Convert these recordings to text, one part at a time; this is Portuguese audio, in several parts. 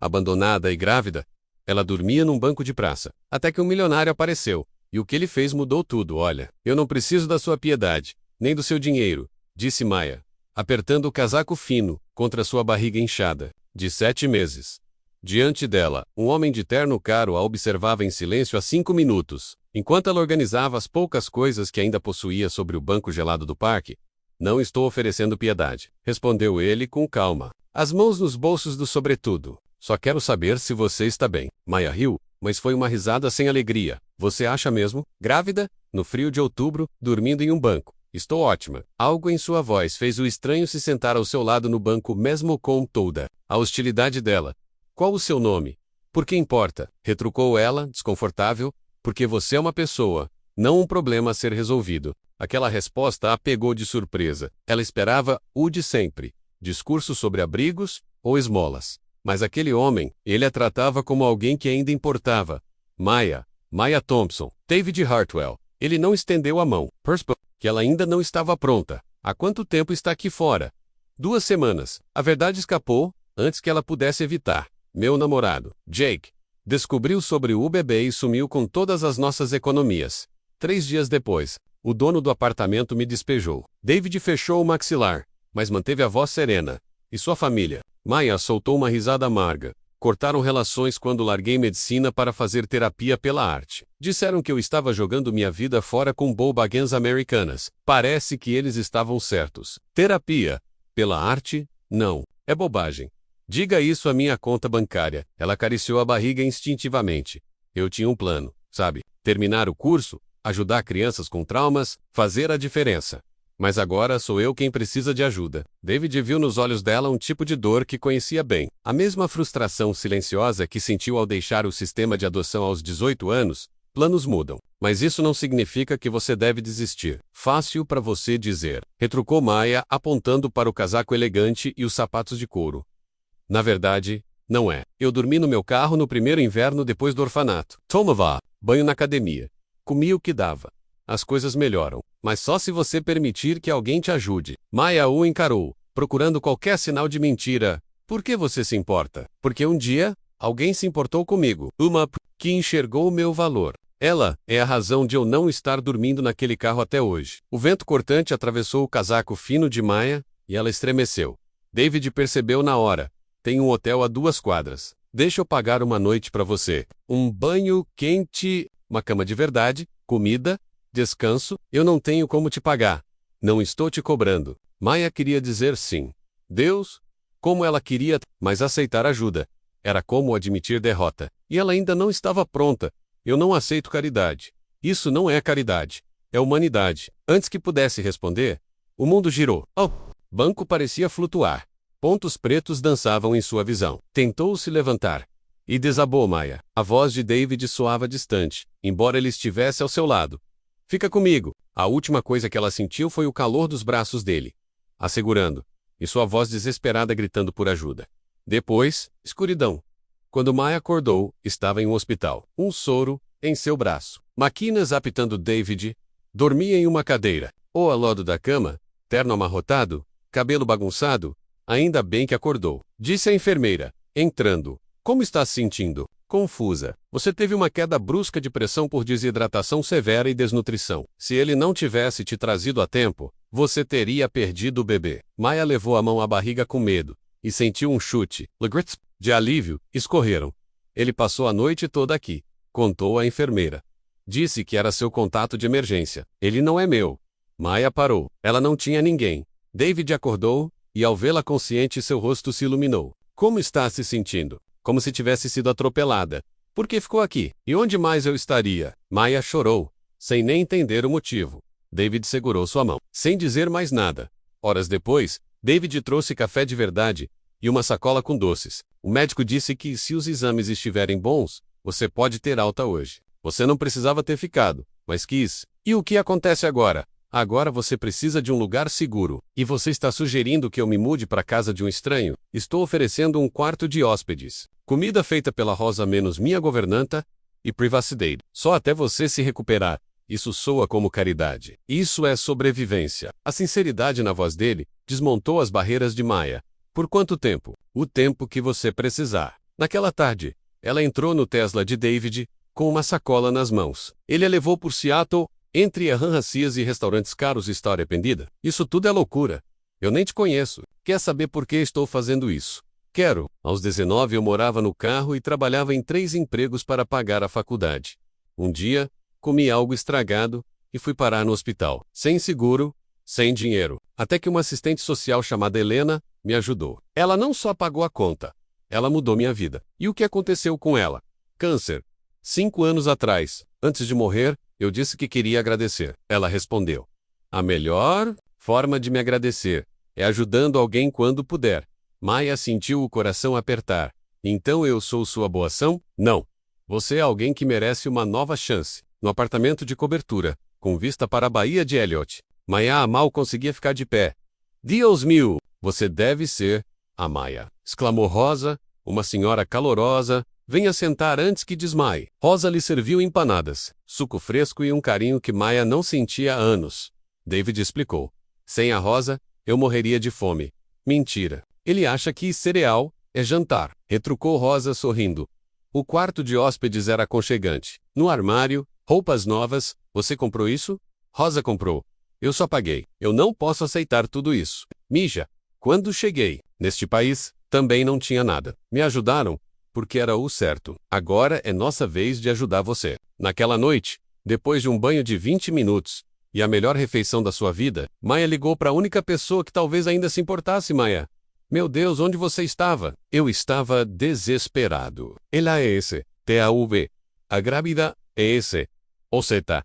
abandonada e grávida. Ela dormia num banco de praça, até que um milionário apareceu, e o que ele fez mudou tudo. Olha, eu não preciso da sua piedade, nem do seu dinheiro, disse Maya, apertando o casaco fino contra sua barriga inchada, de 7 meses. Diante dela, um homem de terno caro a observava em silêncio há 5 minutos, enquanto ela organizava as poucas coisas que ainda possuía sobre o banco gelado do parque. Não estou oferecendo piedade, respondeu ele com calma, as mãos nos bolsos do sobretudo. Só quero saber se você está bem. Maya riu, mas foi uma risada sem alegria. Você acha mesmo? Grávida? No frio de outubro, dormindo em um banco. Estou ótima. Algo em sua voz fez o estranho se sentar ao seu lado no banco mesmo com toda a hostilidade dela. Qual o seu nome? Por que importa? Retrucou ela, desconfortável. Porque você é uma pessoa, não um problema a ser resolvido. Aquela resposta a pegou de surpresa. Ela esperava o de sempre. Discurso sobre abrigos ou esmolas. Mas aquele homem, ele a tratava como alguém que ainda importava. Maya Thompson, David Hartwell. Ele não estendeu a mão. Perspective, que ela ainda não estava pronta. Há quanto tempo está aqui fora? 2 semanas. A verdade escapou, antes que ela pudesse evitar. Meu namorado, Jake, descobriu sobre o bebê e sumiu com todas as nossas economias. 3 dias depois, o dono do apartamento me despejou. David fechou o maxilar, mas manteve a voz serena. E sua família? Maya soltou uma risada amarga. Cortaram relações quando larguei medicina para fazer terapia pela arte. Disseram que eu estava jogando minha vida fora com bobagens americanas. Parece que eles estavam certos. Terapia pela arte? Não. É bobagem. Diga isso à minha conta bancária. Ela acariciou a barriga instintivamente. Eu tinha um plano, sabe? Terminar o curso, ajudar crianças com traumas, fazer a diferença. Mas agora sou eu quem precisa de ajuda. David viu nos olhos dela um tipo de dor que conhecia bem. A mesma frustração silenciosa que sentiu ao deixar o sistema de adoção aos 18 anos. Planos mudam. Mas isso não significa que você deve desistir. Fácil para você dizer. Retrucou Maya, apontando para o casaco elegante e os sapatos de couro. Na verdade, não é. Eu dormi no meu carro no primeiro inverno depois do orfanato. Tomava banho na academia. Comia o que dava. As coisas melhoram, mas só se você permitir que alguém te ajude. Maya o encarou, procurando qualquer sinal de mentira. Por que você se importa? Porque um dia, alguém se importou comigo. Uma que enxergou o meu valor. Ela é a razão de eu não estar dormindo naquele carro até hoje. O vento cortante atravessou o casaco fino de Maya, e ela estremeceu. David percebeu na hora. Tem um hotel a 2 quadras. Deixa eu pagar uma noite para você. Um banho quente, uma cama de verdade, comida, descanso. Eu não tenho como te pagar. Não estou te cobrando. Maya queria dizer sim. Deus, como ela queria, mas aceitar ajuda. Era como admitir derrota. E ela ainda não estava pronta. Eu não aceito caridade. Isso não é caridade. É humanidade. Antes que pudesse responder, o mundo girou. O banco parecia flutuar. Pontos pretos dançavam em sua visão. Tentou se levantar. E desabou Maya. A voz de David soava distante, embora ele estivesse ao seu lado. Fica comigo. A última coisa que ela sentiu foi o calor dos braços dele, a segurando, e sua voz desesperada gritando por ajuda. Depois, escuridão. Quando Maya acordou, estava em um hospital. Um soro em seu braço. Máquinas apitando David. Dormia em uma cadeira. Ou ao lado da cama, terno amarrotado, cabelo bagunçado. Ainda bem que acordou, disse a enfermeira, entrando. Como está se sentindo? Confusa. Você teve uma queda brusca de pressão por desidratação severa e desnutrição. Se ele não tivesse te trazido a tempo, você teria perdido o bebê. Maya levou a mão à barriga com medo, e sentiu um chute. Legrits de alívio escorreram. Ele passou a noite toda aqui, contou a enfermeira. Disse que era seu contato de emergência. Ele não é meu. Maya parou. Ela não tinha ninguém. David acordou, e ao vê-la consciente seu rosto se iluminou. Como está se sentindo? Como se tivesse sido atropelada. Por que ficou aqui? E onde mais eu estaria? Maya chorou, sem nem entender o motivo. David segurou sua mão, sem dizer mais nada. Horas depois, David trouxe café de verdade e uma sacola com doces. O médico disse que se os exames estiverem bons, você pode ter alta hoje. Você não precisava ter ficado, mas quis. E o que acontece agora? Agora você precisa de um lugar seguro. E você está sugerindo que eu me mude para a casa de um estranho? Estou oferecendo um quarto de hóspedes. Comida feita pela Rosa menos minha governanta. E privacidade. Só até você se recuperar. Isso soa como caridade. Isso é sobrevivência. A sinceridade na voz dele desmontou as barreiras de Maya. Por quanto tempo? O tempo que você precisar. Naquela tarde, ela entrou no Tesla de David, com uma sacola nas mãos. Ele a levou por Seattle, entre arranha-cias e restaurantes caros e está arrependida. Isso tudo é loucura. Eu nem te conheço. Quer saber por que estou fazendo isso? Quero. Aos 19 eu morava no carro e trabalhava em 3 empregos para pagar a faculdade. Um dia, comi algo estragado e fui parar no hospital. Sem seguro, sem dinheiro. Até que uma assistente social chamada Helena me ajudou. Ela não só pagou a conta, ela mudou minha vida. E o que aconteceu com ela? Câncer. 5 anos atrás, antes de morrer, eu disse que queria agradecer. Ela respondeu: a melhor forma de me agradecer é ajudando alguém quando puder. Maya sentiu o coração apertar. Então eu sou sua boa ação? Não. Você é alguém que merece uma nova chance. No apartamento de cobertura, com vista para a Baía de Elliott, Maya mal conseguia ficar de pé. Deus meu, você deve ser a Maya, exclamou Rosa, uma senhora calorosa. Venha sentar antes que desmaie. Rosa lhe serviu empanadas, suco fresco e um carinho que Maya não sentia há anos. David explicou. Sem a Rosa, eu morreria de fome. Mentira. Ele acha que cereal é jantar, retrucou Rosa sorrindo. O quarto de hóspedes era aconchegante. No armário, roupas novas. Você comprou isso? Rosa comprou. Eu só paguei. Eu não posso aceitar tudo isso. Mija. Quando cheguei neste país, também não tinha nada. Me ajudaram, porque era o certo. Agora é nossa vez de ajudar você. Naquela noite, depois de um banho de 20 minutos, e a melhor refeição da sua vida, Maya ligou para a única pessoa que talvez ainda se importasse. Maya. Meu Deus, onde você estava? Eu estava desesperado. Ela é esse, T-A-V. A grávida é esse, O-Z-I-N-H-A.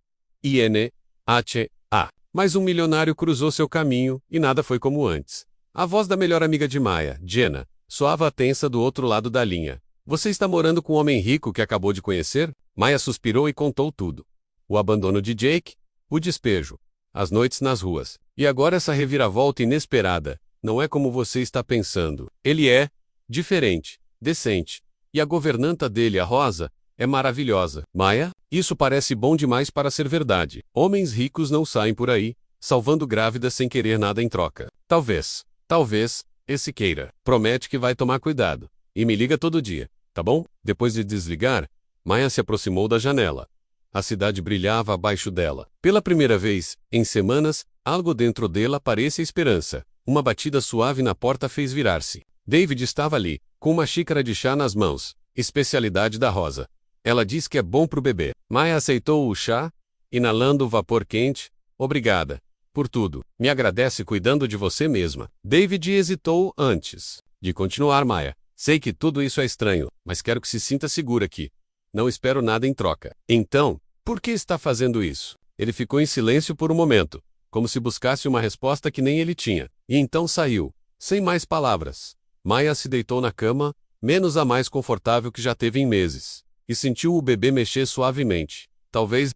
Mas um milionário cruzou seu caminho, e nada foi como antes. A voz da melhor amiga de Maya, Jenna, soava tensa do outro lado da linha. Você está morando com um homem rico que acabou de conhecer? Maya suspirou e contou tudo. O abandono de Jake, o despejo, as noites nas ruas. E agora essa reviravolta inesperada. Não é como você está pensando. Ele é diferente, decente. E a governanta dele, a Rosa, é maravilhosa. Maya, isso parece bom demais para ser verdade. Homens ricos não saem por aí, salvando grávidas sem querer nada em troca. Talvez, esse queira. Promete que vai tomar cuidado. E me liga todo dia, tá bom? Depois de desligar, Maya se aproximou da janela. A cidade brilhava abaixo dela. Pela primeira vez, em semanas, algo dentro dela parecia esperança. Uma batida suave na porta fez virar-se. David estava ali, com uma xícara de chá nas mãos, especialidade da Rosa. Ela diz que é bom pro bebê. Maya aceitou o chá, inalando o vapor quente. Obrigada por tudo. Me agradece cuidando de você mesma. David hesitou antes de continuar. Maya. Sei que tudo isso é estranho, mas quero que se sinta segura aqui. Não espero nada em troca. Então, por que está fazendo isso? Ele ficou em silêncio por um momento, como se buscasse uma resposta que nem ele tinha. E então saiu, sem mais palavras. Maya se deitou na cama, menos a mais confortável que já teve em meses, e sentiu o bebê mexer suavemente. Talvez,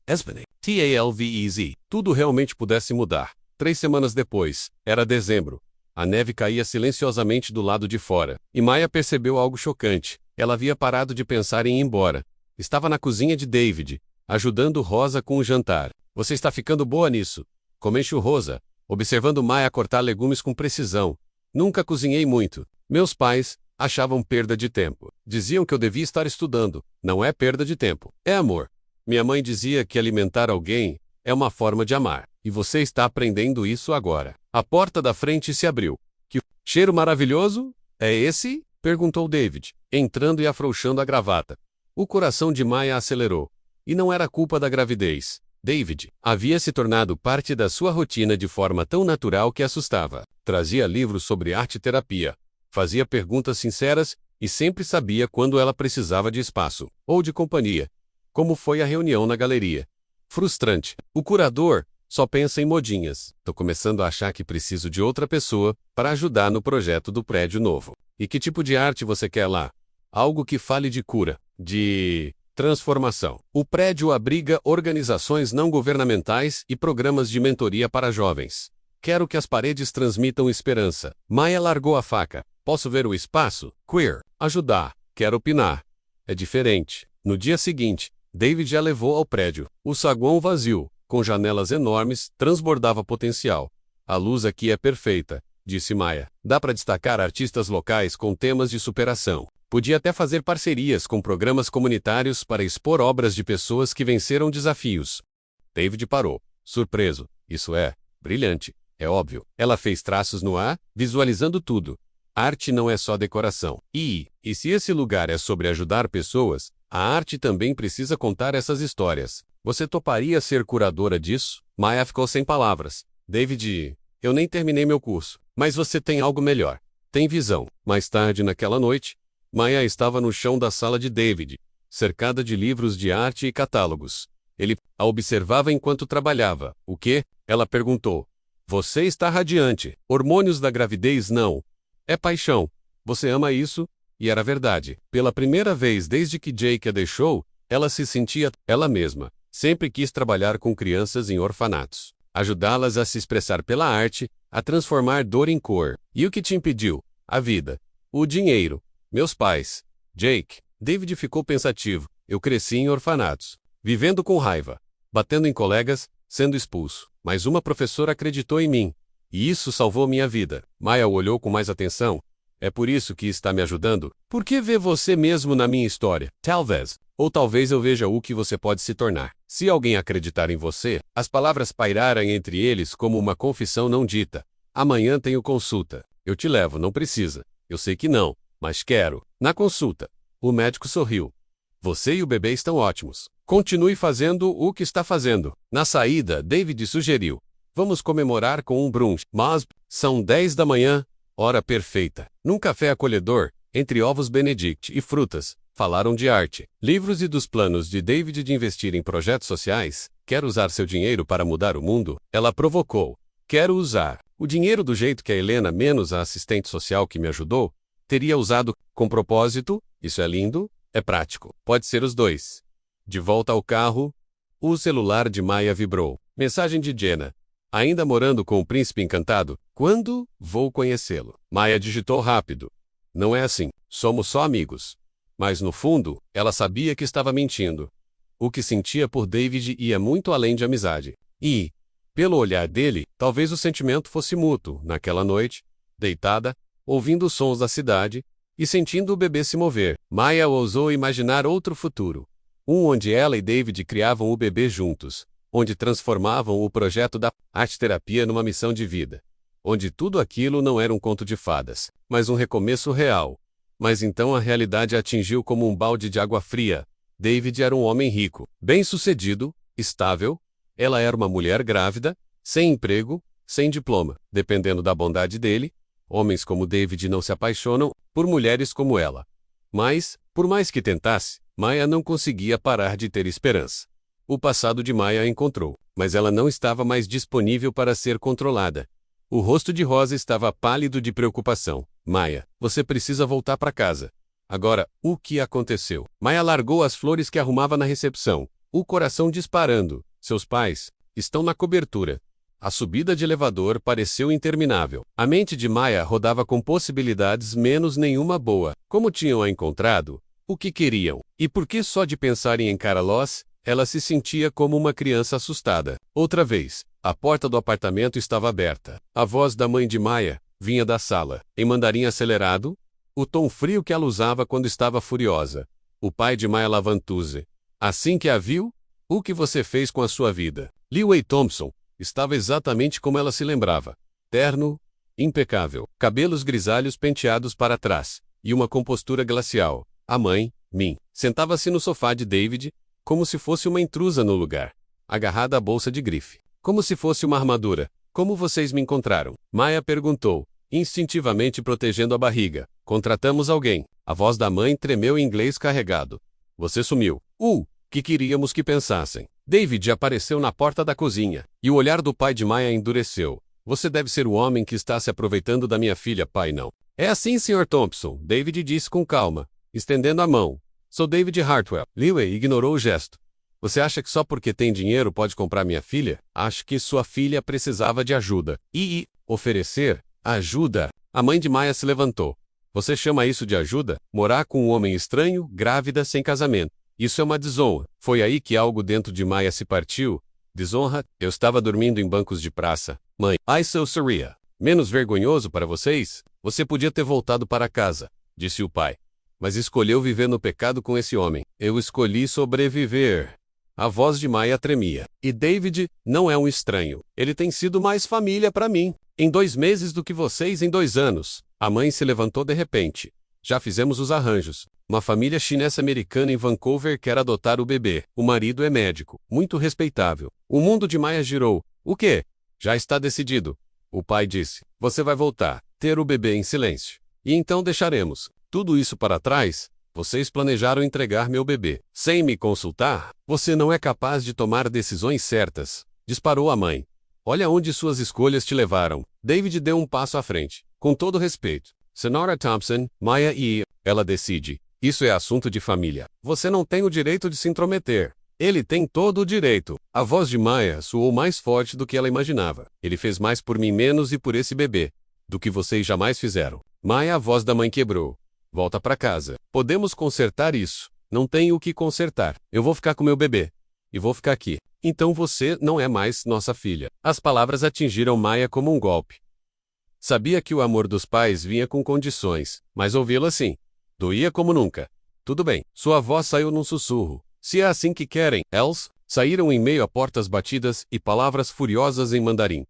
TALVEZ, tudo realmente pudesse mudar. 3 semanas depois, era dezembro. A neve caía silenciosamente do lado de fora, e Maya percebeu algo chocante. Ela havia parado de pensar em ir embora. Estava na cozinha de David, ajudando Rosa com o jantar. Você está ficando boa nisso. Comentou Rosa, observando Maya cortar legumes com precisão. Nunca cozinhei muito. Meus pais achavam perda de tempo. Diziam que eu devia estar estudando. Não é perda de tempo, é amor. Minha mãe dizia que alimentar alguém é uma forma de amar. E você está aprendendo isso agora. A porta da frente se abriu. Que cheiro maravilhoso? É esse? Perguntou David, entrando e afrouxando a gravata. O coração de Maya acelerou. E não era culpa da gravidez. David havia se tornado parte da sua rotina de forma tão natural que assustava. Trazia livros sobre arte-terapia, fazia perguntas sinceras e sempre sabia quando ela precisava de espaço ou de companhia. Como foi a reunião na galeria? Frustrante. O curador só pensa em modinhas. Tô começando a achar que preciso de outra pessoa para ajudar no projeto do prédio novo. E que tipo de arte você quer lá? Algo que fale de cura, de transformação. O prédio abriga organizações não governamentais e programas de mentoria para jovens. Quero que as paredes transmitam esperança. Maya largou a faca. Posso ver o espaço? Queer. Ajudar. Quero opinar. É diferente. No dia seguinte, David a levou ao prédio. O saguão vazio, com janelas enormes, transbordava potencial. A luz aqui é perfeita, disse Maya. Dá para destacar artistas locais com temas de superação. Podia até fazer parcerias com programas comunitários para expor obras de pessoas que venceram desafios. David parou, surpreso. Isso é brilhante, é óbvio. Ela fez traços no ar, visualizando tudo. Arte não é só decoração. E se esse lugar é sobre ajudar pessoas, a arte também precisa contar essas histórias. Você toparia ser curadora disso? Maya ficou sem palavras. David, eu nem terminei meu curso. Mas você tem algo melhor. Tem visão. Mais tarde naquela noite, Maya estava no chão da sala de David, cercada de livros de arte e catálogos. Ele a observava enquanto trabalhava. O quê? Ela perguntou. Você está radiante. Hormônios da gravidez não. É paixão. Você ama isso? E era verdade. Pela primeira vez desde que Jake a deixou, ela se sentia ela mesma. Sempre quis trabalhar com crianças em orfanatos. Ajudá-las a se expressar pela arte, a transformar dor em cor. E o que te impediu? A vida. O dinheiro. Meus pais. Jake. David ficou pensativo. Eu cresci em orfanatos. Vivendo com raiva. Batendo em colegas, sendo expulso. Mas uma professora acreditou em mim. E isso salvou minha vida. Maya o olhou com mais atenção. É por isso que está me ajudando? Por que vê você mesmo na minha história? Talvez. Ou talvez eu veja o que você pode se tornar. Se alguém acreditar em você, as palavras pairaram entre eles como uma confissão não dita. Amanhã tenho consulta. Eu te levo, não precisa. Eu sei que não, mas quero. Na consulta. O médico sorriu. Você e o bebê estão ótimos. Continue fazendo o que está fazendo. Na saída, David sugeriu. Vamos comemorar com um brunch. Mas são 10 da manhã, hora perfeita. Num café acolhedor, entre ovos Benedict e frutas, falaram de arte, livros e dos planos de David de investir em projetos sociais. Quer usar seu dinheiro para mudar o mundo? Ela provocou. Quero usar o dinheiro do jeito que a Helena, menos a assistente social que me ajudou, teria usado, com propósito. Isso é lindo, é prático. Pode ser os dois. De volta ao carro, o celular de Maya vibrou. Mensagem de Jenna. Ainda morando com o príncipe encantado? Quando vou conhecê-lo? Maya digitou rápido. Não é assim, somos só amigos. Mas no fundo, ela sabia que estava mentindo. O que sentia por David ia muito além de amizade. E, pelo olhar dele, talvez o sentimento fosse mútuo. Naquela noite, deitada, ouvindo os sons da cidade e sentindo o bebê se mover, Maya ousou imaginar outro futuro. Um onde ela e David criavam o bebê juntos. Onde transformavam o projeto da arte-terapia numa missão de vida. Onde tudo aquilo não era um conto de fadas, mas um recomeço real. Mas então a realidade a atingiu como um balde de água fria. David era um homem rico, bem-sucedido, estável. Ela era uma mulher grávida, sem emprego, sem diploma. Dependendo da bondade dele, homens como David não se apaixonam por mulheres como ela. Mas, por mais que tentasse, Maya não conseguia parar de ter esperança. O passado de Maya a encontrou, mas ela não estava mais disponível para ser controlada. O rosto de Rosa estava pálido de preocupação. Maya, você precisa voltar para casa. Agora, o que aconteceu? Maya largou as flores que arrumava na recepção, o coração disparando. Seus pais estão na cobertura. A subida de elevador pareceu interminável. A mente de Maya rodava com possibilidades menos nenhuma boa. Como tinham a encontrado? O que queriam? E por que só de pensar em encará-los, ela se sentia como uma criança assustada. Outra vez, a porta do apartamento estava aberta. A voz da mãe de Maya vinha da sala, em mandarim acelerado, o tom frio que ela usava quando estava furiosa. O pai de Maya Lavantuse. Assim que a viu, o que você fez com a sua vida? Leeway Thompson estava exatamente como ela se lembrava. Terno, impecável, cabelos grisalhos penteados para trás, e uma compostura glacial. A mãe, Min, sentava-se no sofá de David, como se fosse uma intrusa no lugar, agarrada à bolsa de grife. Como se fosse uma armadura. Como vocês me encontraram? Maya perguntou, instintivamente protegendo a barriga. Contratamos alguém. A voz da mãe tremeu em inglês carregado. Você sumiu. Que queríamos que pensassem. David apareceu na porta da cozinha, e o olhar do pai de Maya endureceu. Você deve ser o homem que está se aproveitando da minha filha, pai não. É assim, Sr. Thompson, David disse com calma, estendendo a mão. Sou David Hartwell. Leeway ignorou o gesto. Você acha que só porque tem dinheiro pode comprar minha filha? Acho que sua filha precisava de ajuda. Oferecer ajuda? A mãe de Maya se levantou. Você chama isso de ajuda? Morar com um homem estranho, grávida, sem casamento. Isso é uma desonra. Foi aí que algo dentro de Maya se partiu. Desonra? Eu estava dormindo em bancos de praça. Mãe, I so sorry. Menos vergonhoso para vocês? Você podia ter voltado para casa, disse o pai. mas escolheu viver no pecado com esse homem. Eu escolhi sobreviver. A voz de Maya tremia. E David não é um estranho. Ele tem sido mais família para mim. Em 2 meses do que vocês em 2 anos. A mãe se levantou de repente. Já fizemos os arranjos. Uma família chinesa-americana em Vancouver quer adotar o bebê. O marido é médico, muito respeitável. O mundo de Maya girou. O quê? Já está decidido. O pai disse. Você vai voltar, ter o bebê em silêncio. E então deixaremos tudo isso para trás. Vocês planejaram entregar meu bebê. Sem me consultar? Você não é capaz de tomar decisões certas. Disparou a mãe. Olha onde suas escolhas te levaram. David deu um passo à frente. Com todo respeito. Senhora Thompson, Maya e... Ela decide. Isso é assunto de família. Você não tem o direito de se intrometer. Ele tem todo o direito. A voz de Maya soou mais forte do que ela imaginava. Ele fez mais por mim menos e por esse bebê do que vocês jamais fizeram. Maya, a voz da mãe quebrou. Volta para casa. Podemos consertar isso. Não tenho o que consertar. Eu vou ficar com meu bebê. E vou ficar aqui. Então você não é mais nossa filha. As palavras atingiram Maya como um golpe. Sabia que o amor dos pais vinha com condições, mas ouvi-lo assim. Doía como nunca. Tudo bem. Sua voz saiu num sussurro. Se é assim que querem, Els, saíram em meio a portas batidas e palavras furiosas em mandarim.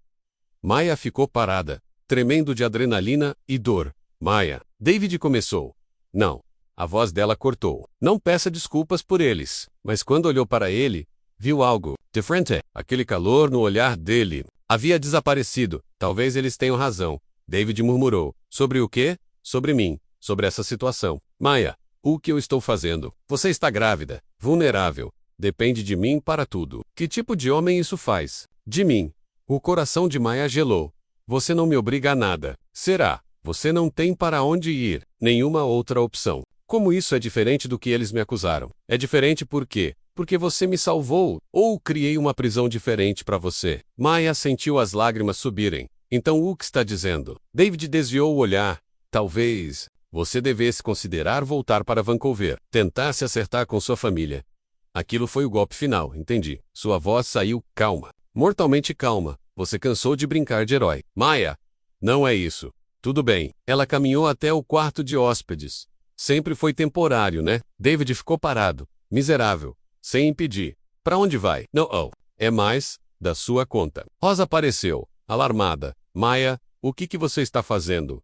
Maya ficou parada, tremendo de adrenalina e dor. Maya, David começou. Não. A voz dela cortou. Não peça desculpas por eles. Mas quando olhou para ele, viu algo diferente. Aquele calor no olhar dele havia desaparecido. Talvez eles tenham razão. David murmurou. Sobre o quê? Sobre mim. Sobre essa situação. Maya, o que eu estou fazendo? Você está grávida, vulnerável. Depende de mim para tudo. Que tipo de homem isso faz? De mim. O coração de Maya gelou. Você não me obriga a nada. Será? Você não tem para onde ir. Nenhuma outra opção. Como isso é diferente do que eles me acusaram? É diferente por quê? Porque você me salvou, ou criei uma prisão diferente para você. Maya sentiu as lágrimas subirem. Então o que está dizendo? David desviou o olhar. Talvez você devesse considerar voltar para Vancouver. Tentar se acertar com sua família. Aquilo foi o golpe final, entendi. Sua voz saiu calma. Mortalmente calma. Você cansou de brincar de herói. Maya! Não é isso. Tudo bem. Ela caminhou até o quarto de hóspedes. Sempre foi temporário, né? David ficou parado. Miserável. Sem impedir. Para onde vai? Não, oh. É mais da sua conta. Rosa apareceu, alarmada. Maya, o que você está fazendo?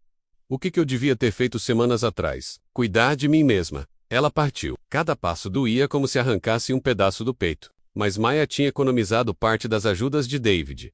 O que eu devia ter feito semanas atrás? Cuidar de mim mesma. Ela partiu. Cada passo doía como se arrancasse um pedaço do peito. Mas Maya tinha economizado parte das ajudas de David.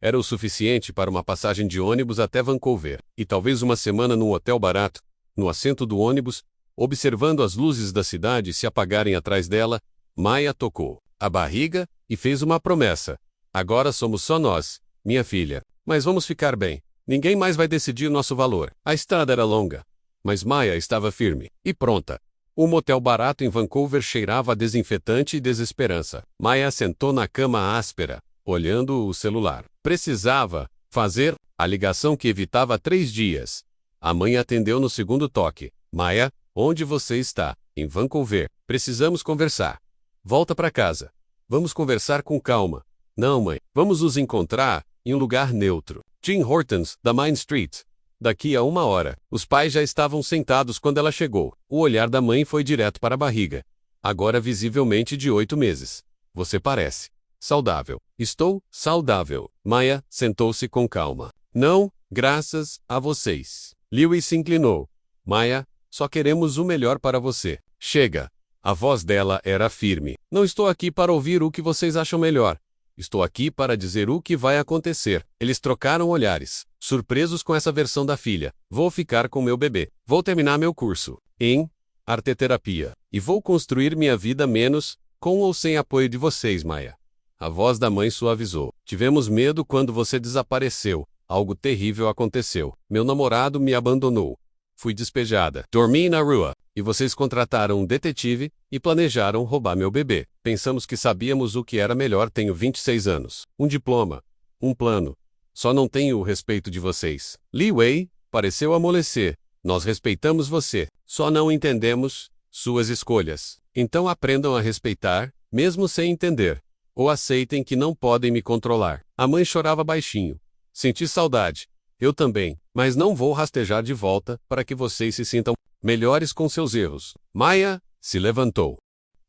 Era o suficiente para uma passagem de ônibus até Vancouver, e talvez uma semana num hotel barato, no assento do ônibus, observando as luzes da cidade se apagarem atrás dela. Maya tocou a barriga e fez uma promessa. Agora somos só nós, minha filha. Mas vamos ficar bem. Ninguém mais vai decidir nosso valor. A estrada era longa, mas Maya estava firme e pronta. O motel barato em Vancouver cheirava a desinfetante e desesperança. Maya sentou na cama áspera, olhando o celular. Precisava fazer a ligação que evitava 3 dias. A mãe atendeu no segundo toque. Maya, onde você está? Em Vancouver. Precisamos conversar. Volta para casa. Vamos conversar com calma. Não, mãe. Vamos nos encontrar em um lugar neutro. Tim Hortons, da Main Street. Daqui a 1 hora. Os pais já estavam sentados quando ela chegou. O olhar da mãe foi direto para a barriga. Agora visivelmente de 8 meses. Você parece saudável. Estou saudável. Maya sentou-se com calma. Não, graças a vocês. Lewis se inclinou. Maya, só queremos o melhor para você. Chega. A voz dela era firme. Não estou aqui para ouvir o que vocês acham melhor. Estou aqui para dizer o que vai acontecer. Eles trocaram olhares, surpresos com essa versão da filha. Vou ficar com meu bebê. Vou terminar meu curso em arteterapia. E vou construir minha vida menos, com ou sem apoio de vocês, Maya. A voz da mãe suavizou. Tivemos medo quando você desapareceu. Algo terrível aconteceu. Meu namorado me abandonou. Fui despejada. Dormi na rua. E vocês contrataram um detetive e planejaram roubar meu bebê. Pensamos que sabíamos o que era melhor. Tenho 26 anos. Um diploma. Um plano. Só não tenho o respeito de vocês. Li Wei pareceu amolecer. Nós respeitamos você. Só não entendemos suas escolhas. Então aprendam a respeitar, mesmo sem entender. Ou aceitem que não podem me controlar. A mãe chorava baixinho. Senti saudade. Eu também. Mas não vou rastejar de volta para que vocês se sintam melhores com seus erros. Maya se levantou.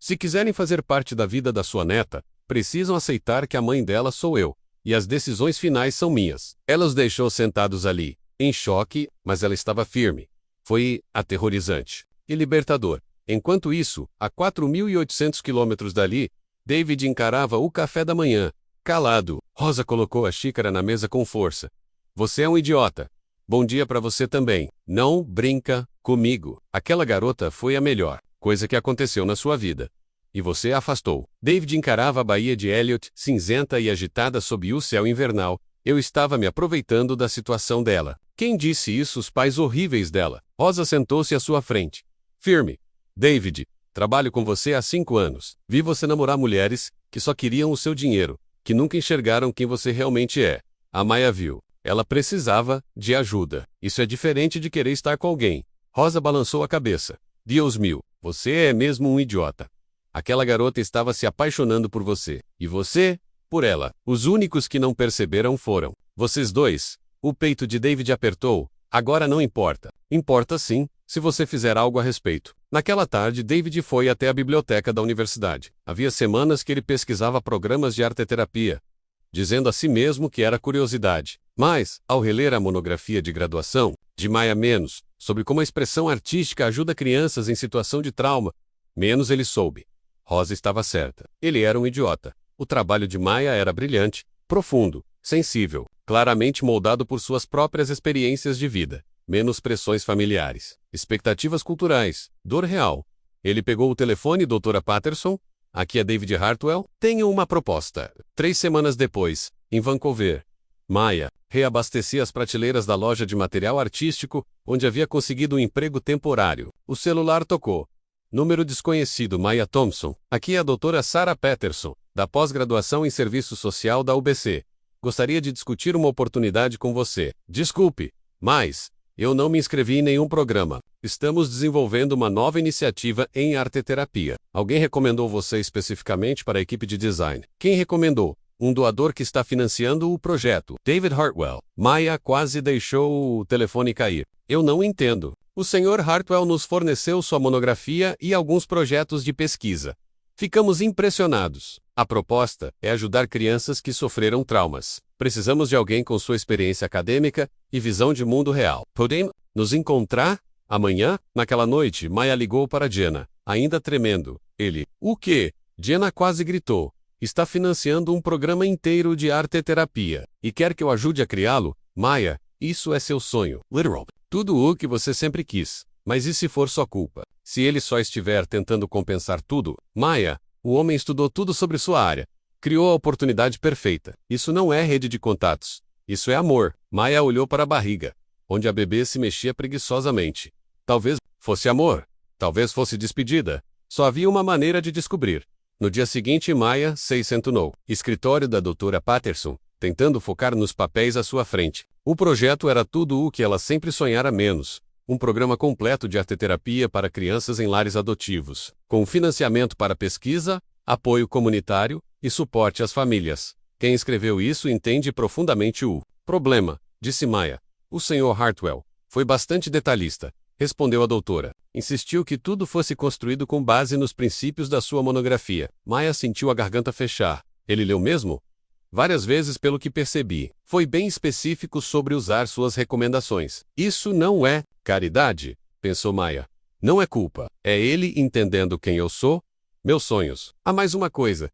Se quiserem fazer parte da vida da sua neta, precisam aceitar que a mãe dela sou eu, e as decisões finais são minhas. Ela os deixou sentados ali, em choque, mas ela estava firme. Foi aterrorizante e libertador. Enquanto isso, a 4.800 quilômetros dali, David encarava o café da manhã, calado. Rosa colocou a xícara na mesa com força. Você é um idiota. Bom dia para você também. Não brinca comigo. Aquela garota foi a melhor coisa que aconteceu na sua vida. E você a afastou. David encarava a Baía de Elliot, cinzenta e agitada sob o céu invernal. Eu estava me aproveitando da situação dela. Quem disse isso? Os pais horríveis dela. Rosa sentou-se à sua frente. Firme. David, trabalho com você há 5 anos. Vi você namorar mulheres que só queriam o seu dinheiro, que nunca enxergaram quem você realmente é. A Maya viu. Ela precisava de ajuda. Isso é diferente de querer estar com alguém. Rosa balançou a cabeça. Deus meu, você é mesmo um idiota. Aquela garota estava se apaixonando por você. E você, por ela. Os únicos que não perceberam foram vocês dois. O peito de David apertou. Agora não importa. Importa sim, se você fizer algo a respeito. Naquela tarde, David foi até a biblioteca da universidade. Havia semanas que ele pesquisava programas de arteterapia, dizendo a si mesmo que era curiosidade. Mas, ao reler a monografia de graduação, de Maya menos, sobre como a expressão artística ajuda crianças em situação de trauma, menos ele soube. Rosa estava certa. Ele era um idiota. O trabalho de Maya era brilhante, profundo, sensível, claramente moldado por suas próprias experiências de vida. Menos pressões familiares, expectativas culturais, dor real. Ele pegou o telefone, Doutora Patterson. Aqui é David Hartwell. Tenho uma proposta. 3 semanas depois, em Vancouver, Maya reabastecia as prateleiras da loja de material artístico, onde havia conseguido um emprego temporário. O celular tocou. Número desconhecido. Maya Thompson. Aqui é a doutora Sarah Patterson, da pós-graduação em Serviço Social da UBC. Gostaria de discutir uma oportunidade com você. Desculpe, mas eu não me inscrevi em nenhum programa. Estamos desenvolvendo uma nova iniciativa em arteterapia. Alguém recomendou você especificamente para a equipe de design? Quem recomendou? Um doador que está financiando o projeto. David Hartwell. Maya quase deixou o telefone cair. Eu não entendo. O Sr. Hartwell nos forneceu sua monografia e alguns projetos de pesquisa. Ficamos impressionados. A proposta é ajudar crianças que sofreram traumas. Precisamos de alguém com sua experiência acadêmica e visão de mundo real. Podemos nos encontrar amanhã? Naquela noite, Maya ligou para Jenna, ainda tremendo. Ele, o quê? Jenna quase gritou. Está financiando um programa inteiro de arteterapia e quer que eu ajude a criá-lo? Maya, isso é seu sonho. Literal. Tudo o que você sempre quis. Mas e se for sua culpa? Se ele só estiver tentando compensar tudo? Maya, o homem estudou tudo sobre sua área. Criou a oportunidade perfeita. Isso não é rede de contatos. Isso é amor. Maya olhou para a barriga, onde a bebê se mexia preguiçosamente. Talvez fosse amor. Talvez fosse despedida. Só havia uma maneira de descobrir. No dia seguinte, Maya se sentou. Escritório da doutora Patterson, tentando focar nos papéis à sua frente. O projeto era tudo o que ela sempre sonhara menos. Um programa completo de arteterapia para crianças em lares adotivos, com financiamento para pesquisa, apoio comunitário e suporte às famílias. Quem escreveu isso entende profundamente o problema, disse Maya. O Sr. Hartwell foi bastante detalhista, respondeu a doutora. Insistiu que tudo fosse construído com base nos princípios da sua monografia. Maya sentiu a garganta fechar. Ele leu mesmo? Várias vezes, pelo que percebi. Foi bem específico sobre usar suas recomendações. Isso não é caridade, pensou Maya. Não é culpa. É ele entendendo quem eu sou, meus sonhos. Há mais uma coisa,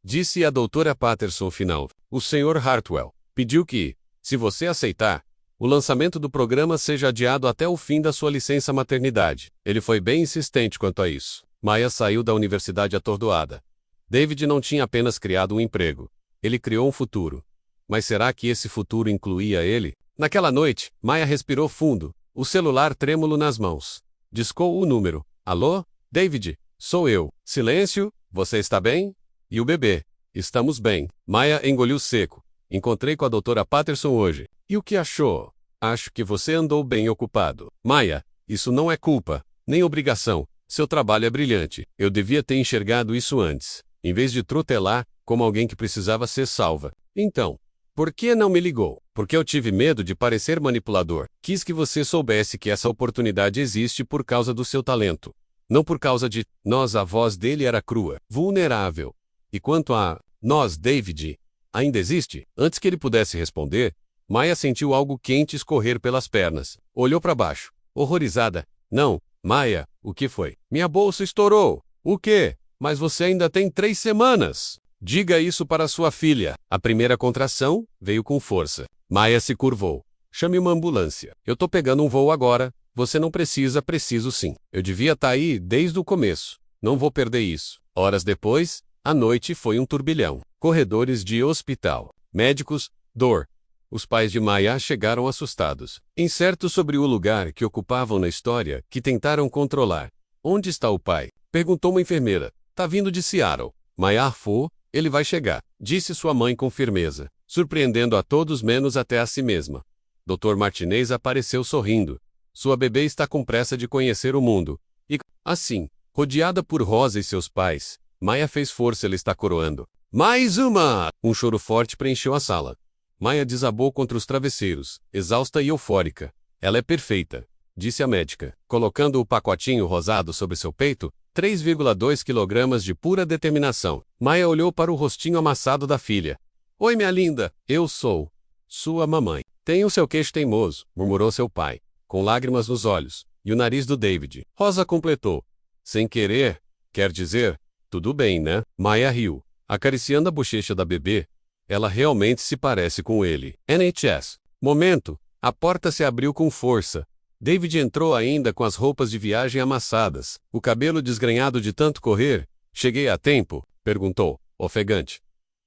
disse a doutora Patterson final. O Sr. Hartwell pediu que, se você aceitar, o lançamento do programa seja adiado até o fim da sua licença maternidade. Ele foi bem insistente quanto a isso. Maya saiu da universidade atordoada. David não tinha apenas criado um emprego. Ele criou um futuro. Mas será que esse futuro incluía ele? Naquela noite, Maya respirou fundo, o celular trêmulo nas mãos. Discou o número. Alô? David, sou eu. Silêncio, você está bem? E o bebê? Estamos bem. Maya engoliu seco. Encontrei com a doutora Patterson hoje. E o que achou? Acho que você andou bem ocupado. Maya, isso não é culpa, nem obrigação. Seu trabalho é brilhante. Eu devia ter enxergado isso antes, em vez de trotelar como alguém que precisava ser salva. Então, Por que não me ligou? Porque eu tive medo de parecer manipulador. Quis que você soubesse que essa oportunidade existe por causa do seu talento. Não por causa de nós. A voz dele era crua, vulnerável. E quanto a nós, David, ainda existe? Antes que ele pudesse responder, Maya sentiu algo quente escorrer pelas pernas. Olhou para baixo, horrorizada. Não, Maya, o que foi? Minha bolsa estourou. O quê? Mas você ainda tem 3 semanas. Diga isso para sua filha. A primeira contração veio com força. Maya se curvou. Chame uma ambulância. Eu tô pegando um voo agora. Você não precisa, preciso sim. Eu devia estar aí desde o começo. Não vou perder isso. Horas depois, a noite foi um turbilhão. Corredores de hospital. Médicos, dor. Os pais de Maya chegaram assustados, incertos sobre o lugar que ocupavam na história, que tentaram controlar. Onde está o pai? Perguntou uma enfermeira. Tá vindo de Seattle. Maya arfou. Ele vai chegar, disse sua mãe com firmeza, surpreendendo a todos menos até a si mesma. Dr. Martinez apareceu sorrindo. Sua bebê está com pressa de conhecer o mundo. E, assim, rodeada por Rosa e seus pais, Maya fez força. Ele está coroando. Mais uma! Um choro forte preencheu a sala. Maya desabou contra os travesseiros, exausta e eufórica. Ela é perfeita, disse a médica, colocando o pacotinho rosado sobre seu peito. 3,2 quilogramas de pura determinação. Maya olhou para o rostinho amassado da filha. Oi, minha linda, eu sou sua mamãe. Tem o seu queixo teimoso, murmurou seu pai, com lágrimas nos olhos, e o nariz do David. Rosa completou. Sem querer, quer dizer, tudo bem, né? Maya riu, acariciando a bochecha da bebê. Ela realmente se parece com ele. NHS. Momento, a porta se abriu com força. David entrou ainda com as roupas de viagem amassadas, o cabelo desgrenhado de tanto correr. Cheguei a tempo? Perguntou, ofegante.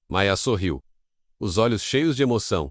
Maya sorriu, os olhos cheios de emoção.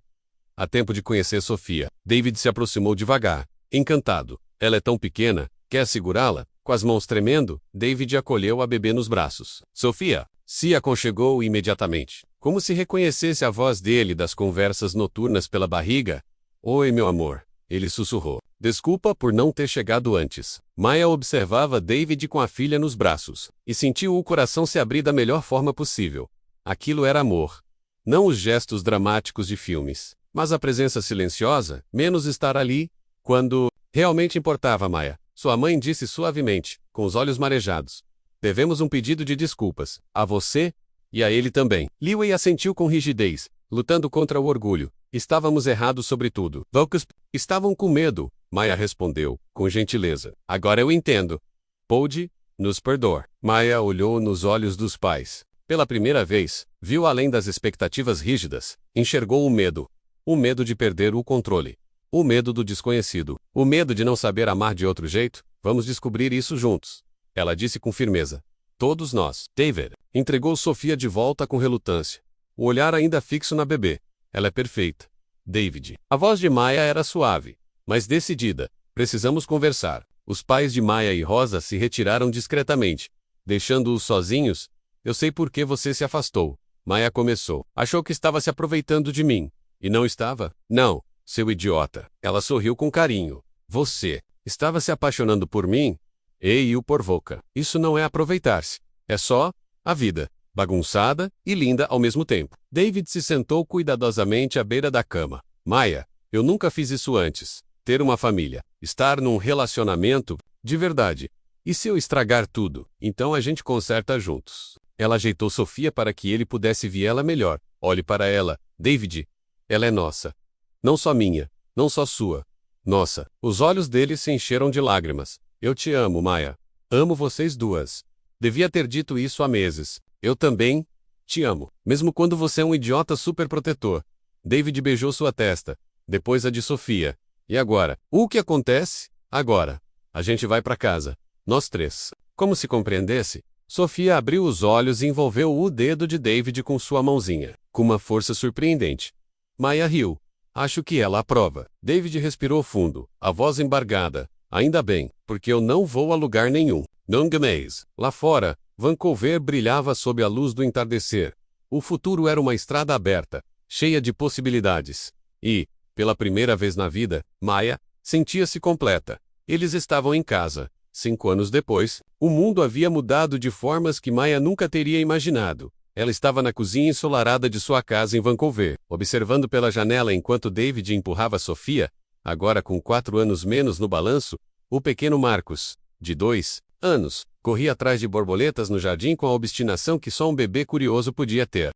Há tempo de conhecer Sofia. David se aproximou devagar, encantado. Ela é tão pequena, quer segurá-la? Com as mãos tremendo, David acolheu a bebê nos braços. Sofia se aconchegou imediatamente, como se reconhecesse a voz dele das conversas noturnas pela barriga. Oi, meu amor, ele sussurrou. Desculpa por não ter chegado antes. Maya observava David com a filha nos braços, e sentiu o coração se abrir da melhor forma possível. Aquilo era amor. Não os gestos dramáticos de filmes, mas a presença silenciosa, menos estar ali, quando realmente importava. Maya, sua mãe disse suavemente, com os olhos marejados. Devemos um pedido de desculpas, a você e a ele também. Liwei assentiu com rigidez, lutando contra o orgulho. Estávamos errados sobre tudo. Vocês estavam com medo, Maya respondeu, com gentileza. Agora eu entendo. Pode nos perdoar. Maya olhou nos olhos dos pais. Pela primeira vez, viu além das expectativas rígidas, enxergou o medo. O medo de perder o controle. O medo do desconhecido. O medo de não saber amar de outro jeito. Vamos descobrir isso juntos. Ela disse com firmeza. Todos nós. David entregou Sofia de volta com relutância. O olhar ainda fixo na bebê. Ela é perfeita. David. A voz de Maya era suave, mas decidida. Precisamos conversar. Os pais de Maya e Rosa se retiraram discretamente, deixando-os sozinhos. Eu sei por que você se afastou. Maya começou. Achou que estava se aproveitando de mim. E não estava? Não, seu idiota. Ela sorriu com carinho. Você estava se apaixonando por mim? Ei, o porvoca. Isso não é aproveitar-se. É só a vida. Bagunçada e linda ao mesmo tempo. David se sentou cuidadosamente à beira da cama. Maya, eu nunca fiz isso antes. Ter uma família. Estar num relacionamento, de verdade. E se eu estragar tudo? Então a gente conserta juntos. Ela ajeitou Sofia para que ele pudesse vê-la melhor. Olhe para ela, David. Ela é nossa. Não só minha, não só sua. Nossa. Os olhos dele se encheram de lágrimas. Eu te amo, Maya. Amo vocês duas. Devia ter dito isso há meses. Eu também te amo, mesmo quando você é um idiota superprotetor. David beijou sua testa, depois a de Sofia. E agora? O que acontece? Agora. A gente vai para casa. Nós três. Como se compreendesse, Sofia abriu os olhos e envolveu o dedo de David com sua mãozinha, com uma força surpreendente. Maya riu. Acho que ela aprova. David respirou fundo, a voz embargada. Ainda bem, porque eu não vou a lugar nenhum. Nongames. Lá fora, Vancouver brilhava sob a luz do entardecer. O futuro era uma estrada aberta, cheia de possibilidades. E, pela primeira vez na vida, Maya sentia-se completa. Eles estavam em casa. 5 anos depois, o mundo havia mudado de formas que Maya nunca teria imaginado. Ela estava na cozinha ensolarada de sua casa em Vancouver, observando pela janela enquanto David empurrava Sofia, agora com 4 anos menos no balanço, o pequeno Marcos, de 2 anos, corria atrás de borboletas no jardim com a obstinação que só um bebê curioso podia ter.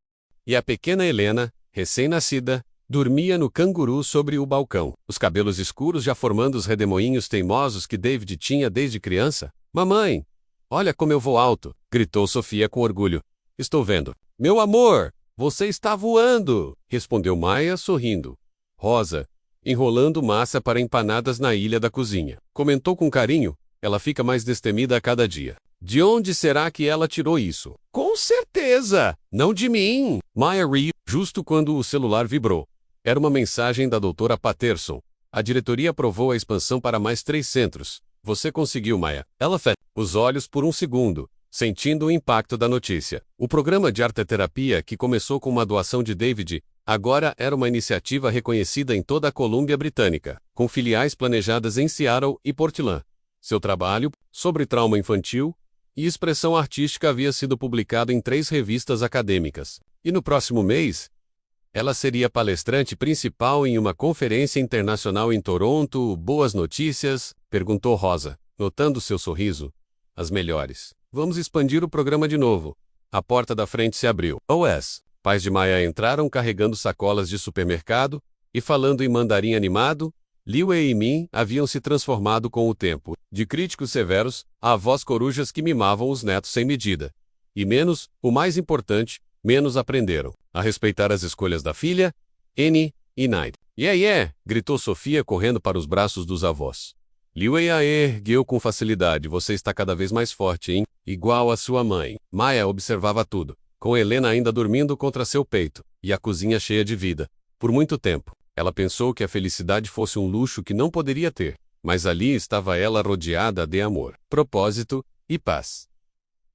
E a pequena Helena, recém-nascida, dormia no canguru sobre o balcão, os cabelos escuros já formando os redemoinhos teimosos que David tinha desde criança. Mamãe, olha como eu vou alto, gritou Sofia com orgulho. Estou vendo. Meu amor, você está voando, respondeu Maya sorrindo. Rosa, enrolando massa para empanadas na ilha da cozinha, comentou com carinho, ela fica mais destemida a cada dia. De onde será que ela tirou isso? Com certeza! Não de mim! Maya riu, justo quando o celular vibrou. Era uma mensagem da doutora Patterson. A diretoria aprovou a expansão para mais 3 centros. Você conseguiu, Maya. Ela fez os olhos por um segundo, sentindo o impacto da notícia. O programa de arteterapia, que começou com uma doação de David, agora era uma iniciativa reconhecida em toda a Colômbia Britânica, com filiais planejadas em Seattle e Portland. Seu trabalho, sobre trauma infantil e expressão artística, havia sido publicado em 3 revistas acadêmicas. E no próximo mês, ela seria palestrante principal em uma conferência internacional em Toronto. Boas notícias? Perguntou Rosa, notando seu sorriso. As melhores. Vamos expandir o programa de novo. A porta da frente se abriu. Os pais de Maya entraram carregando sacolas de supermercado e falando em mandarim animado. Liu e Min haviam se transformado com o tempo, de críticos severos a avós corujas que mimavam os netos sem medida. E menos, o mais importante, menos aprenderam a respeitar as escolhas da filha, Annie e Night. Yeah! Gritou Sofia correndo para os braços dos avós. Liu a ergueu com facilidade. Você está cada vez mais forte, hein? Igual a sua mãe. Maya observava tudo, com Helena ainda dormindo contra seu peito, e a cozinha cheia de vida. Por muito tempo, ela pensou que a felicidade fosse um luxo que não poderia ter, mas ali estava ela rodeada de amor, propósito e paz.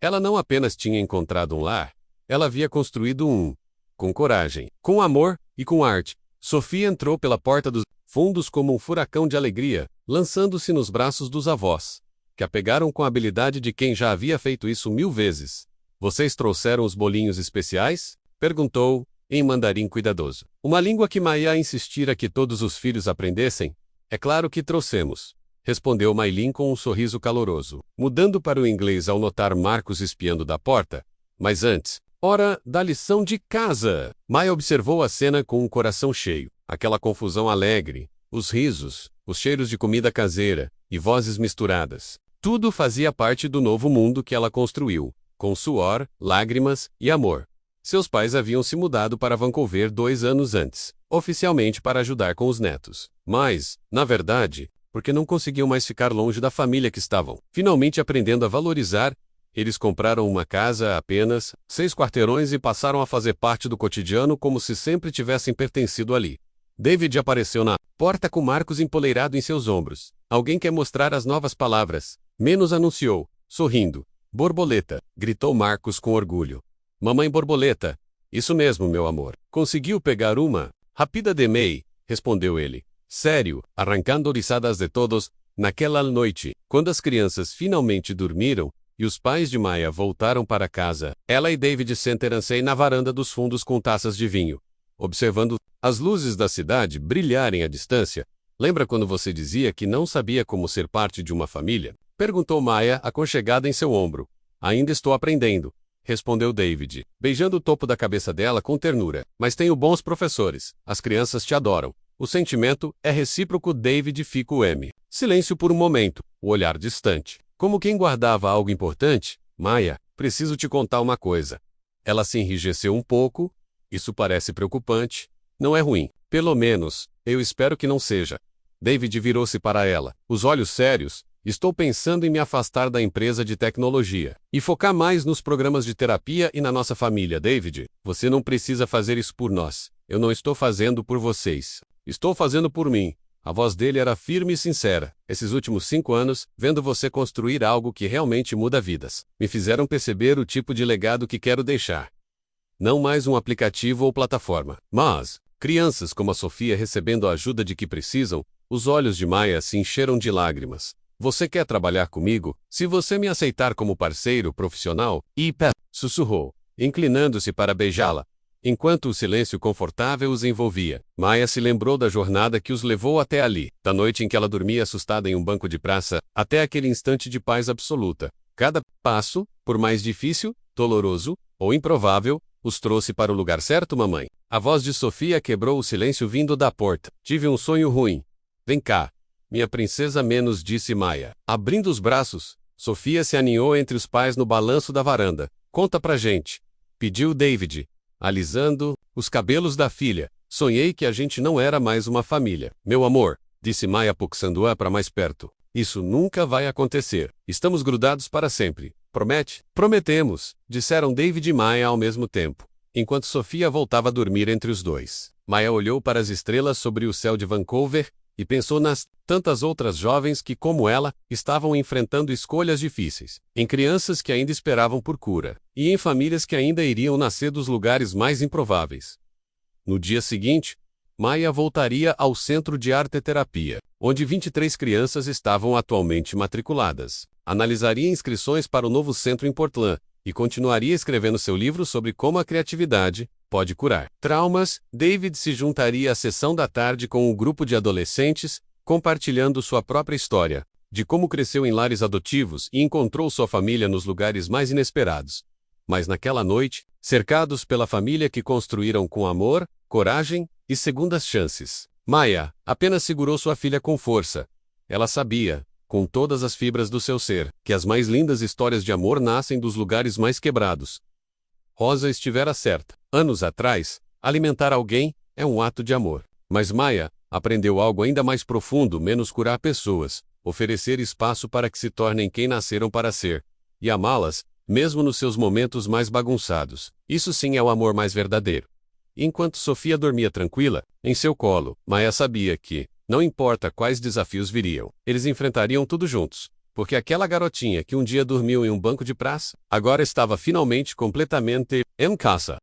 Ela não apenas tinha encontrado um lar, ela havia construído um. Com coragem, com amor e com arte. Sofia entrou pela porta dos fundos como um furacão de alegria, lançando-se nos braços dos avós, que a pegaram com a habilidade de quem já havia feito isso 1000 vezes. Vocês trouxeram os bolinhos especiais? Perguntou, em mandarim cuidadoso. Uma língua que Maya insistira que todos os filhos aprendessem. É claro que trouxemos, respondeu Maylin com um sorriso caloroso, mudando para o inglês ao notar Marcos espiando da porta. Mas antes, hora da lição de casa. Maya observou a cena com um coração cheio. Aquela confusão alegre, os risos, os cheiros de comida caseira e vozes misturadas. Tudo fazia parte do novo mundo que ela construiu, com suor, lágrimas e amor. Seus pais haviam se mudado para Vancouver 2 anos antes, oficialmente para ajudar com os netos. Mas, na verdade, porque não conseguiam mais ficar longe da família que estavam finalmente aprendendo a valorizar. Eles compraram uma casa a apenas 6 quarteirões e passaram a fazer parte do cotidiano como se sempre tivessem pertencido ali. David apareceu na porta com Marcos empoleirado em seus ombros. Alguém quer mostrar as novas palavras? Menos anunciou, sorrindo. Borboleta, gritou Marcos com orgulho. Mamãe borboleta. Isso mesmo, meu amor. Conseguiu pegar uma? Rápida de May, respondeu ele. Sério, arrancando oriçadas de todos. Naquela noite, quando as crianças finalmente dormiram, e os pais de Maya voltaram para casa, ela e David sentaram-se na varanda dos fundos com taças de vinho, observando as luzes da cidade brilharem à distância. Lembra quando você dizia que não sabia como ser parte de uma família? Perguntou Maya, aconchegada em seu ombro. Ainda estou aprendendo, respondeu David, beijando o topo da cabeça dela com ternura. Mas tenho bons professores. As crianças te adoram. O sentimento é recíproco. David fica o M. Silêncio por um momento, o olhar distante. Como quem guardava algo importante. Maya, preciso te contar uma coisa. Ela se enrijeceu um pouco. Isso parece preocupante. Não é ruim. Pelo menos, eu espero que não seja. David virou-se para ela, os olhos sérios. Estou pensando em me afastar da empresa de tecnologia e focar mais nos programas de terapia e na nossa família. David, você não precisa fazer isso por nós. Eu não estou fazendo por vocês. Estou fazendo por mim. A voz dele era firme e sincera. Esses últimos 5 anos, vendo você construir algo que realmente muda vidas, me fizeram perceber o tipo de legado que quero deixar. Não mais um aplicativo ou plataforma, mas crianças como a Sofia recebendo a ajuda de que precisam. Os olhos de Maya se encheram de lágrimas. Você quer trabalhar comigo? Se você me aceitar como parceiro profissional? Sussurrou. inclinando-se para beijá-la, enquanto o silêncio confortável os envolvia. Maya se lembrou da jornada que os levou até ali, da noite em que ela dormia assustada em um banco de praça, até aquele instante de paz absoluta. Cada passo, por mais difícil, doloroso ou improvável, os trouxe para o lugar certo, mamãe. A voz de Sofia quebrou o silêncio vindo da porta. Tive um sonho ruim. Vem cá, minha princesa menos, disse Maya. Abrindo os braços, Sofia se aninhou entre os pais no balanço da varanda. Conta pra gente, pediu David, alisando os cabelos da filha. Sonhei que a gente não era mais uma família. Meu amor, disse Maya puxando-a para mais perto. Isso nunca vai acontecer. Estamos grudados para sempre. Promete? Prometemos, disseram David e Maya ao mesmo tempo, enquanto Sofia voltava a dormir entre os dois. Maya olhou para as estrelas sobre o céu de Vancouver e pensou nas tantas outras jovens que, como ela, estavam enfrentando escolhas difíceis, em crianças que ainda esperavam por cura, e em famílias que ainda iriam nascer dos lugares mais improváveis. No dia seguinte, Maya voltaria ao Centro de Arte-Terapia, onde 23 crianças estavam atualmente matriculadas. Analisaria inscrições para o novo centro em Portland, e continuaria escrevendo seu livro sobre como a criatividade pode curar traumas. David se juntaria à sessão da tarde com um grupo de adolescentes, compartilhando sua própria história, de como cresceu em lares adotivos e encontrou sua família nos lugares mais inesperados. Mas naquela noite, cercados pela família que construíram com amor, coragem e segundas chances, Maya apenas segurou sua filha com força. Ela sabia, com todas as fibras do seu ser, que as mais lindas histórias de amor nascem dos lugares mais quebrados. Rosa estivera certa. Anos atrás, alimentar alguém é um ato de amor. Mas Maya aprendeu algo ainda mais profundo: menos curar pessoas, oferecer espaço para que se tornem quem nasceram para ser, e amá-las, mesmo nos seus momentos mais bagunçados. Isso sim é o amor mais verdadeiro. Enquanto Sofia dormia tranquila, em seu colo, Maya sabia que, não importa quais desafios viriam, eles enfrentariam tudo juntos, porque aquela garotinha que um dia dormiu em um banco de praça, agora estava finalmente completamente em casa.